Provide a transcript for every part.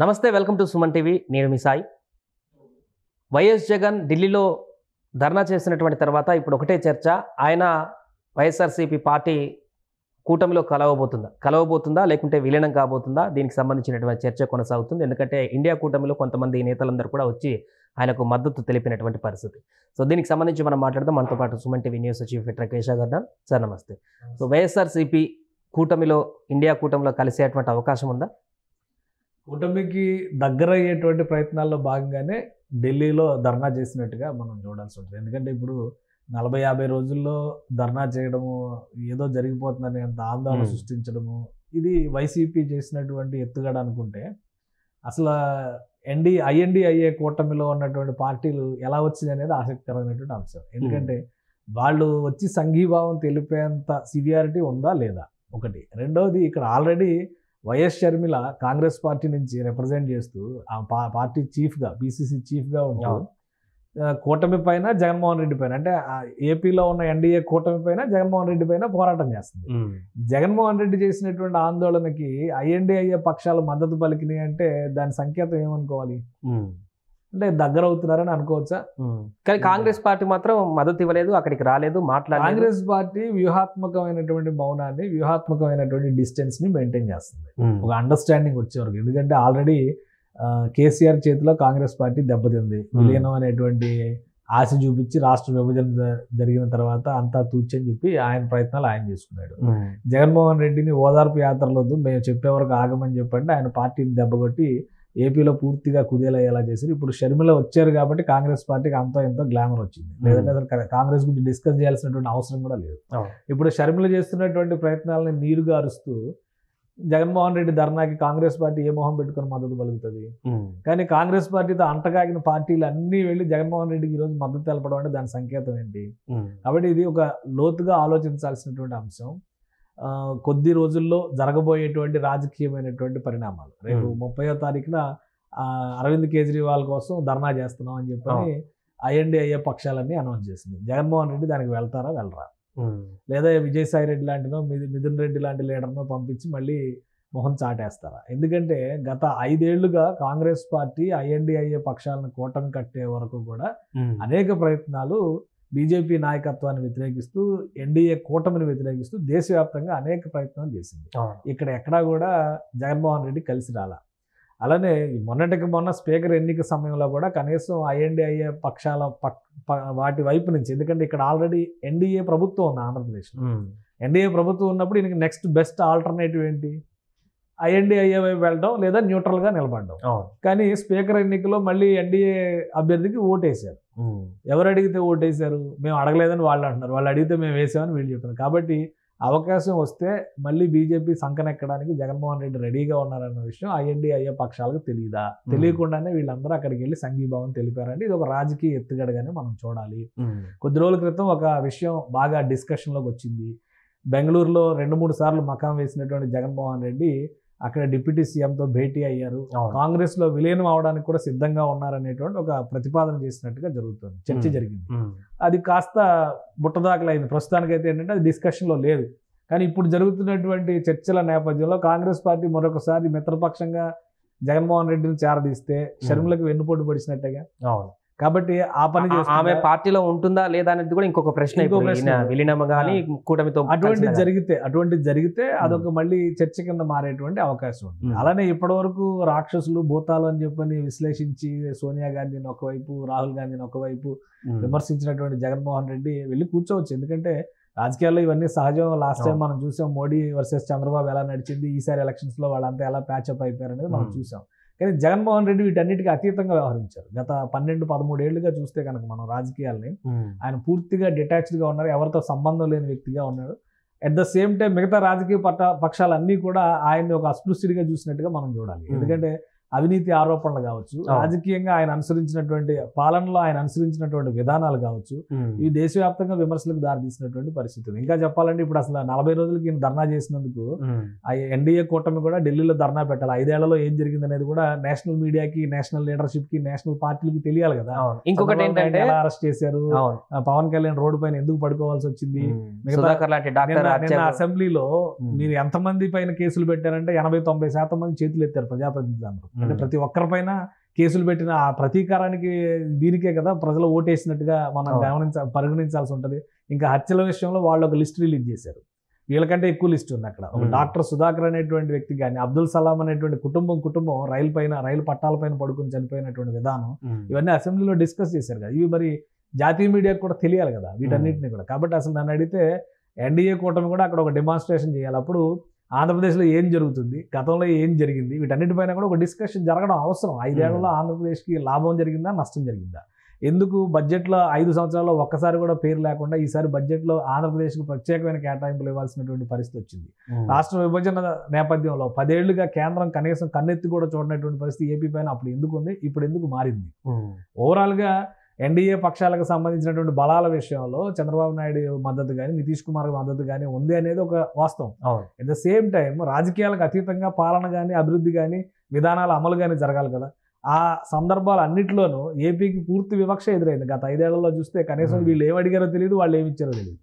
నమస్తే, welcome to Suman TV. నేను మీ Sai. YS Jagan ఢిల్లీలో ధర్నా చేసినటువంటి తర్వాత ఇప్పుడు ఒకటే చర్చ, ఆయన వైఎస్ఆర్సీపీ పార్టీ కూటమిలో కలవబోతుందా లేకుంటే విలీనం కాబోతుందా? దీనికి సంబంధించినటువంటి చర్చ కొనసాగుతుంది. ఎందుకంటే ఇండియా కూటమిలో కొంతమంది నేతలందరూ కూడా వచ్చి ఆయనకు మద్దతు తెలిపినటువంటి పరిస్థితి. సో దీనికి సంబంధించి మనం మాట్లాడదాం. మనతో పాటు Suman TV news chief editor Keshava గారు. సార్ నమస్తే. సో వైఎస్ఆర్సీపీ కూటమిలో ఇండియా కూటమిలో కలిసేటువంటి అవకాశం ఉందా? కూటమికి దగ్గర అయ్యేటువంటి ప్రయత్నాల్లో భాగంగానే ఢిల్లీలో ధర్నా చేసినట్టుగా మనం చూడాల్సి ఉంటుంది. ఎందుకంటే ఇప్పుడు 40-50 రోజుల్లో ధర్నా చేయడము, ఏదో జరిగిపోతుందని అంత ఆందోళన సృష్టించడము, ఇది వైసీపీ చేసినటువంటి ఎత్తుగడ అనుకుంటే, అసలు ఐఎన్డీఐఏ కూటమిలో ఉన్నటువంటి పార్టీలు ఎలా వచ్చింది అనేది ఆసక్తికరమైనటువంటి అంశం. ఎందుకంటే వాళ్ళు వచ్చి సంఘీభావం తెలిపేంత సివియారిటీ ఉందా లేదా ఒకటి. రెండవది, ఇక్కడ already YS Sharmila Congress party నుంచి రిప్రజెంట్ చేస్తూ ఆ పార్టీ చీఫ్గా, పిసిసి చీఫ్గా ఉంటూ కూటమి పైన, జగన్మోహన్ రెడ్డి పైన, అంటే ఏపీలో ఉన్న ఎన్డీఏ కూటమి పైన, జగన్మోహన్ రెడ్డి పైన పోరాటం చేస్తుంది. జగన్మోహన్ రెడ్డి చేసినటువంటి ఆందోళనకి ఐఎన్డీఐఏ పక్షాలు మద్దతు పలికినాయి అంటే దాని సంకేతం ఏమనుకోవాలి? అంటే దగ్గర అవుతున్నారని అనుకోవచ్చా? కానీ కాంగ్రెస్ పార్టీ మాత్రం మద్దతు ఇవ్వలేదు, అక్కడికి రాలేదు, మాట్లాడలేదు. కాంగ్రెస్ పార్టీ వ్యూహాత్మకమైనటువంటి మౌనాన్ని, వ్యూహాత్మకమైనటువంటి డిస్టెన్స్ ని మెయింటైన్ చేస్తుంది ఒక అండర్స్టాండింగ్ వచ్చేవరకు. ఎందుకంటే ఆల్రెడీ కేసీఆర్ చేతిలో కాంగ్రెస్ పార్టీ దెబ్బతింది. విలీనం అనేటువంటి ఆశ చూపించి రాష్ట్ర విభజన జరిగిన తర్వాత అంతా తూచని చెప్పి ఆయన ప్రయత్నాలు ఆయన చేసుకున్నాడు. జగన్మోహన్ రెడ్డిని ఓదార్పు యాత్రలొద్దు, మేము చెప్పే వరకు ఆగమని చెప్పండి ఆయన పార్టీని దెబ్బకొట్టి ఏపీలో పూర్తిగా కుదేలయ్యేలా చేశారు. ఇప్పుడు షర్మిల వచ్చారు కాబట్టి కాంగ్రెస్ పార్టీకి అంతో ఎంతో గ్లామర్ వచ్చింది. లేదంటే అసలు కాంగ్రెస్ గురించి డిస్కస్ చేయాల్సినటువంటి అవసరం కూడా లేదు. ఇప్పుడు షర్మిల చేస్తున్నటువంటి ప్రయత్నాలని నీరుగా అరుస్తూ జగన్మోహన్ రెడ్డి ధర్నాకి కాంగ్రెస్ పార్టీ ఏ మొహం పెట్టుకుని మద్దతు పలుకుతుంది? కానీ కాంగ్రెస్ పార్టీతో అంటగాగిన పార్టీలు అన్నీ వెళ్ళి జగన్మోహన్ రెడ్డికి ఈరోజు మద్దతు తెలపడం అంటే దాని సంకేతం ఏంటి? కాబట్టి ఇది ఒక లోతుగా ఆలోచించాల్సినటువంటి అంశం. కొద్ది రోజుల్లో జరగబోయేటువంటి రాజకీయమైనటువంటి పరిణామాలు. రేపు 30వ తారీఖున అరవింద్ కేజ్రీవాల్ కోసం ధర్నా చేస్తున్నాం అని చెప్పని ఐఎన్డీఐఏ పక్షాలన్నీ అనౌన్స్ చేసింది. జగన్మోహన్ రెడ్డి దానికి వెళ్తారా వెళ్ళరా? లేదా విజయసాయి రెడ్డి లాంటినో, మిథున్ రెడ్డి లాంటి లీడర్నో పంపించి మళ్ళీ మొహం చాటేస్తారా? ఎందుకంటే గత 5 ఏళ్లుగా కాంగ్రెస్ పార్టీ ఐఎన్డీఐఏ పక్షాలను కూటమి కట్టే వరకు కూడా అనేక ప్రయత్నాలు బీజేపీ నాయకత్వాన్ని వ్యతిరేకిస్తూ, ఎన్డీఏ కూటమిని వ్యతిరేకిస్తూ దేశవ్యాప్తంగా అనేక ప్రయత్నాలు చేసింది. ఇక్కడ ఎక్కడా కూడా జగన్మోహన్ రెడ్డి కలిసి రాలా. అలానే మొన్నటికి మొన్న స్పీకర్ ఎన్నిక సమయంలో కూడా కనీసం ఐఎన్డీఐఏ పక్షాల వాటి వైపు నుంచి, ఎందుకంటే ఇక్కడ ఆల్రెడీ ఎన్డీఏ ప్రభుత్వం ఉంది ఆంధ్రప్రదేశ్లో. ఎన్డీఏ ప్రభుత్వం ఉన్నప్పుడు ఈయనకి నెక్స్ట్ బెస్ట్ ఆల్టర్నేటివ్ ఏంటి? ఐఎన్డీఐఏ వైపు వెళ్ళడం లేదా న్యూట్రల్గా నిలబడడం. కానీ స్పీకర్ ఎన్నికలో మళ్ళీ ఎన్డీఏ అభ్యర్థికి ఓటేశారు. ఎవరు అడిగితే ఓటేశారు? మేము అడగలేదని వాళ్ళు అంటున్నారు, వాళ్ళు అడిగితే మేము వేసామని వీళ్ళు చెప్తున్నారు. కాబట్టి అవకాశం వస్తే మళ్ళీ బీజేపీ సంకనెక్కడానికి జగన్మోహన్ రెడ్డి రెడీగా ఉన్నారన్న విషయం ఐఎన్డీఐఏ పక్షాలకు తెలియదా? తెలియకుండానే వీళ్ళందరూ అక్కడికి వెళ్ళి సంఘీభావం తెలిపారంటే ఇది ఒక రాజకీయ ఎత్తుగడగానే మనం చూడాలి. కొద్ది రోజుల క్రితం ఒక విషయం బాగా డిస్కషన్లోకి వచ్చింది. బెంగళూరులో 2-3 సార్లు మకాం వేసినటువంటి జగన్మోహన్ రెడ్డి అక్కడ డిప్యూటీ సీఎంతో భేటీ అయ్యారు. కాంగ్రెస్ లో విలీనం అవడానికి కూడా సిద్ధంగా ఉన్నారనేటువంటి ఒక ప్రతిపాదన చేసినట్టుగా జరుగుతుంది, చర్చ జరిగింది. అది కాస్త బుట్టదాఖలైంది. ప్రస్తుతానికైతే ఏంటంటే అది డిస్కషన్లో లేదు. కానీ ఇప్పుడు జరుగుతున్నటువంటి చర్చల నేపథ్యంలో కాంగ్రెస్ పార్టీ మరొకసారి మిత్రపక్షంగా జగన్మోహన్ రెడ్డిని చేరదీస్తే షర్మిలకు వెన్నుపోటు పడిచినట్టుగా. కాబట్టి ఆ పని ఆమె పార్టీలో ఉంటుందా లేదా అనేది కూడా ఇంకొక ప్రశ్న. విలీనం కానీ కూటమితో అటువంటిది జరిగితే అదొక మళ్ళీ చర్చ కింద మారేటువంటి అవకాశం ఉంది. అలానే ఇప్పటివరకు రాక్షసులు, భూతాలు అని చెప్పని విశ్లేషించి సోనియా గాంధీని ఒకవైపు, రాహుల్ గాంధీని ఒకవైపు విమర్శించినటువంటి జగన్మోహన్ రెడ్డి వెళ్ళి కూర్చోవచ్చు. ఎందుకంటే రాజకీయాల్లో ఇవన్నీ సహజం. లాస్ట్ టైం మనం చూసాం మోడీ వర్సెస్ చంద్రబాబు ఎలా నడిచింది, ఈసారి ఎలక్షన్స్ లో వాళ్ళంతా ఎలా ప్యాచప్ అయిపోయారు అనేది మనం చూసాం. కానీ జగన్మోహన్ రెడ్డి వీటన్నిటికీ అతీతంగా వ్యవహరించారు. గత 12-13 ఏళ్లుగా చూస్తే కనుక మనం రాజకీయాల్ని, ఆయన పూర్తిగా డిటాచ్డ్గా ఉన్నారు, ఎవరితో సంబంధం లేని వ్యక్తిగా ఉన్నాడు. అట్ ద సేమ్ టైం మిగతా రాజకీయ పక్షాలన్నీ కూడా ఆయన్ని ఒక అస్పృశ్యుడిగా చూసినట్టుగా మనం చూడాలి. ఎందుకంటే అవినీతి ఆరోపణలు కావచ్చు, రాజకీయంగా ఆయన అనుసరించినటువంటి పాలనలో ఆయన అనుసరించినటువంటి విధానాలు కావచ్చు, ఇవి దేశవ్యాప్తంగా విమర్శలకు దారితీసినటువంటి పరిస్థితులు. ఇంకా చెప్పాలంటే ఇప్పుడు అసలు 40 రోజులకి ఈయన ధర్నా చేసినందుకు ఎన్డీఏ కూటమి కూడా ఢిల్లీలో ధర్నా పెట్టాలి. 5 ఏళ్లలో ఏం జరిగింది అనేది కూడా నేషనల్ మీడియాకి, నేషనల్ లీడర్షిప్ కి, నేషనల్ పార్టీలకి తెలియాలి కదా. ఇంకొకటి ఏంటంటే అరెస్ట్ చేశారు, పవన్ కళ్యాణ్ రోడ్డు పైన ఎందుకు పడుకోవాల్సి వచ్చింది, అసెంబ్లీలో మీరు ఎంతమంది పైన కేసులు పెట్టారంటే 80-90% మంది చేతులు ఎత్తారు ప్రజాప్రతినిధులు అందరూ. అంటే ప్రతి ఒక్కరిపైన కేసులు పెట్టిన ఆ ప్రతీకారానికి దీనికే కదా ప్రజలు ఓటేసినట్టుగా మనం పరిగణించాల్సి ఉంటుంది. ఇంకా హత్యల విషయంలో వాళ్ళు ఒక లిస్ట్ రిలీజ్ చేశారు, వీళ్ళకంటే ఎక్కువ లిస్ట్ ఉంది అక్కడ. ఒక డాక్టర్ సుధాకర్ అనేటువంటి వ్యక్తి కానీ, అబ్దుల్ సలాం అనేటువంటి కుటుంబం రైలు పట్టాలపైన పడుకుని చనిపోయినటువంటి విధానం, ఇవన్నీ అసెంబ్లీలో డిస్కస్ చేశారు కదా. ఇవి మరి జాతీయ మీడియాకు కూడా తెలియాలి కదా వీటన్నిటిని కూడా. కాబట్టి అసలు నన్ను అడిగితే ఎన్డీఏ కూటమి కూడా అక్కడ ఒక డెమాన్స్ట్రేషన్ చేయాలి. అప్పుడు ఆంధ్రప్రదేశ్లో ఏం జరుగుతుంది, గతంలో ఏం జరిగింది, వీటన్నిటిపైన కూడా ఒక డిస్కషన్ జరగడం అవసరం. 5 ఏళ్లలో ఆంధ్రప్రదేశ్కి లాభం జరిగిందా, నష్టం జరిగిందా, ఎందుకు బడ్జెట్లో 5 సంవత్సరాల్లో ఒక్కసారి కూడా పేరు లేకుండా ఈసారి బడ్జెట్లో ఆంధ్రప్రదేశ్కి ప్రత్యేకమైన కేటాయింపులు ఇవ్వాల్సినటువంటి పరిస్థితి వచ్చింది. రాష్ట్ర విభజన నేపథ్యంలో 10 ఏళ్లుగా కేంద్రం కనీసం కన్నెత్తి కూడా చూడనటువంటి పరిస్థితి ఏపీ పైన అప్పుడు ఎందుకు ఉంది, ఇప్పుడు ఎందుకు మారింది? ఓవరాల్గా ఎన్డీఏ పక్షాలకు సంబంధించినటువంటి బలాల విషయంలో చంద్రబాబు నాయుడు మద్దతు కానీ, నితీష్ కుమార్ మద్దతు కానీ ఉంది అనేది ఒక వాస్తవం. అట్ ద సేమ్ టైం రాజకీయాలకు అతీతంగా పాలన కానీ, అభివృద్ధి కానీ, విధానాల అమలు కానీ జరగాలి కదా. ఆ సందర్భాలు అన్నింటిలోనూ ఏపీకి పూర్తి వివక్ష ఎదురైంది. గత 5 ఏళ్లలో చూస్తే కనీసం వీళ్ళు ఏం అడిగారో తెలియదు, వాళ్ళు ఏమి ఇచ్చారో తెలియదు.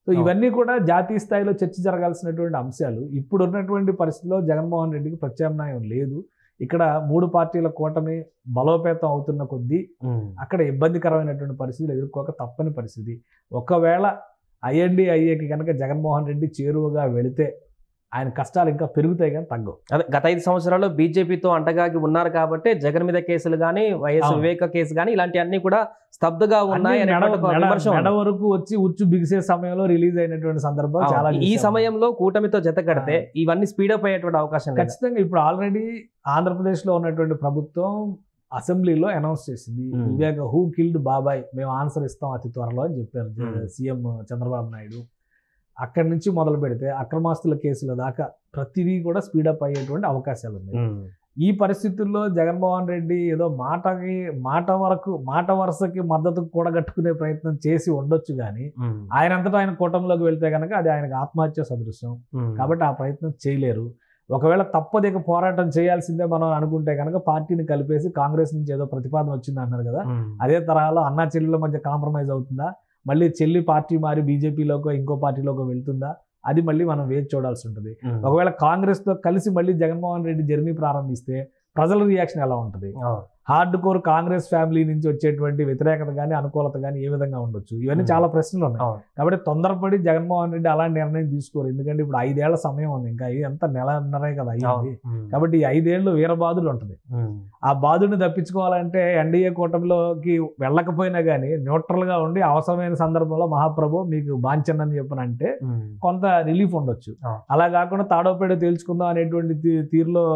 సో ఇవన్నీ కూడా జాతీయ స్థాయిలో చర్చ జరగాల్సినటువంటి అంశాలు. ఇప్పుడు ఉన్నటువంటి పరిస్థితిలో జగన్మోహన్ రెడ్డికి ప్రత్యామ్నాయం లేదు. ఇక్కడ 3 పార్టీల కూటమి బలోపేతం అవుతున్న కొద్దీ అక్కడ ఇబ్బందికరమైనటువంటి పరిస్థితులు ఎదుర్కోక తప్పని పరిస్థితి. ఒకవేళ ఐఎన్డీఐఏకి కనుక జగన్మోహన్ రెడ్డి చేరువగా వెళితే ఆయన కష్టాలు ఇంకా పెరుగుతాయి కానీ తగ్గవు. అదే గత 5 సంవత్సరాల్లో బీజేపీతో అంటగాగి ఉన్నారు కాబట్టి జగన్ మీద కేసులు కానీ, వైఎస్ వివేక కేసు కానీ ఇలాంటివన్నీ కూడా స్తబ్దుగా ఉన్నాయి. మెడ వరకు వచ్చి ఉచ్చు బిగిసే సమయంలో రిలీజ్ అయినటువంటి సందర్భం చాలా. ఈ సమయంలో కూటమితో జత కడితే ఇవన్నీ స్పీడప్ అయ్యేటువంటి అవకాశం ఖచ్చితంగా. ఇప్పుడు ఆల్రెడీ ఆంధ్రప్రదేశ్లో ఉన్నటువంటి ప్రభుత్వం అసెంబ్లీలో అనౌన్స్ చేసింది, వివేక హూ కిల్డ్ బాబాయ్, మేము ఆన్సర్ ఇస్తాం అతి త్వరలో అని చెప్పారు సీఎం చంద్రబాబు నాయుడు. అక్కడి నుంచి మొదలు పెడితే అక్రమాస్తుల కేసుల దాకా ప్రతిదీ కూడా స్పీడప్ అయ్యేటువంటి అవకాశాలు ఉన్నాయి. ఈ పరిస్థితుల్లో జగన్మోహన్ రెడ్డి ఏదో మాట వరుసకి మద్దతు కూడగట్టుకునే ప్రయత్నం చేసి ఉండొచ్చు కానీ ఆయనంతటా ఆయన కూటమిలోకి వెళ్తే కనుక అది ఆయనకు ఆత్మహత్య సదృశ్యం. కాబట్టి ఆ ప్రయత్నం చేయలేరు. ఒకవేళ తప్పదిక పోరాటం చేయాల్సిందే మనం అనుకుంటే కనుక పార్టీని కలిపేసి కాంగ్రెస్ నుంచి ఏదో ప్రతిపాదన వచ్చింది అన్నారు కదా, అదే తరహాలో అన్నా చెల్లెల మధ్య కాంప్రమైజ్ అవుతుందా, మళ్ళీ చెల్లి పార్టీ మారి బీజేపీలోకో ఇంకో పార్టీలోకో వెళ్తుందా, అది మళ్ళీ మనం వేచి చూడాల్సి ఉంటుంది. ఒకవేళ కాంగ్రెస్తో కలిసి మళ్ళీ జగన్మోహన్ రెడ్డి జర్నీ ప్రారంభిస్తే ప్రజల రియాక్షన్ ఎలా ఉంటుంది, హార్డ్ కోర్ కాంగ్రెస్ ఫ్యామిలీ నుంచి వచ్చేటువంటి వ్యతిరేకత కానీ, అనుకూలత కానీ ఏ విధంగా ఉండొచ్చు, ఇవన్నీ చాలా ప్రశ్నలు ఉన్నాయి. కాబట్టి తొందరపడి జగన్మోహన్ రెడ్డి అలాంటి నిర్ణయం తీసుకోరు. ఎందుకంటే ఇప్పుడు 5 ఏళ్ల సమయం ఉంది, ఇంకా ఎంత నెలన్నరే కదా అయ్యింది. కాబట్టి ఈ 5 ఏళ్ళు వీరబాదులు ఉంటుంది. ఆ బాధుడిని తప్పించుకోవాలంటే ఎన్డీఏ కూటమిలోకి వెళ్ళకపోయినా కానీ న్యూట్రల్గా ఉండి అవసరమైన సందర్భంలో మహాప్రభు మీకు బాంచనని చెప్పనంటే కొంత రిలీఫ్ ఉండొచ్చు. అలా కాకుండా తాడోపేడో తేల్చుకుందాం అనేటువంటి తీరులో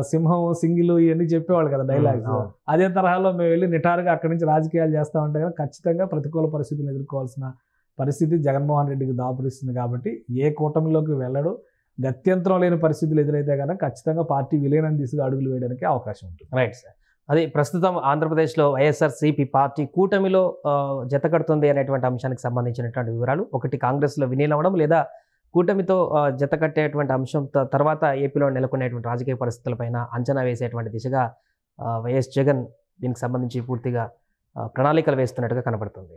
సింహం సింగిల్ ఇవన్నీ చెప్పేవాళ్ళు కదా డైలాగ్స్. అదే తరహాలో మేము వెళ్ళి నిటారుగా అక్కడి నుంచి రాజకీయాలు చేస్తామంటే కానీ ఖచ్చితంగా ప్రతికూల పరిస్థితులు ఎదుర్కోవాల్సిన పరిస్థితి జగన్మోహన్ రెడ్డికి దాపురిస్తుంది. కాబట్టి ఏ కూటమిలోకి వెళ్ళడు, గత్యంతరం లేని పరిస్థితులు ఎదురైతే కనుక ఖచ్చితంగా పార్టీ విలీనం దిశగా అడుగులు వేయడానికి అవకాశం ఉంటుంది. Right sir. అది ప్రస్తుతం ఆంధ్రప్రదేశ్లో వైఎస్ఆర్సీపీ పార్టీ కూటమిలో జతకడుతుంది అనేటువంటి అంశానికి సంబంధించినటువంటి వివరాలు. ఒకటి కాంగ్రెస్లో విలీనమవడం లేదా కూటమితో జత కట్టేటువంటి అంశం తర్వాత ఏపీలో నెలకొనేటువంటి రాజకీయ పరిస్థితులపైన అంచనా వేసేటువంటి దిశగా వైఎస్ జగన్ దీనికి సంబంధించి పూర్తిగా ప్రణాళికలు వేస్తున్నట్టుగా కనబడుతుంది.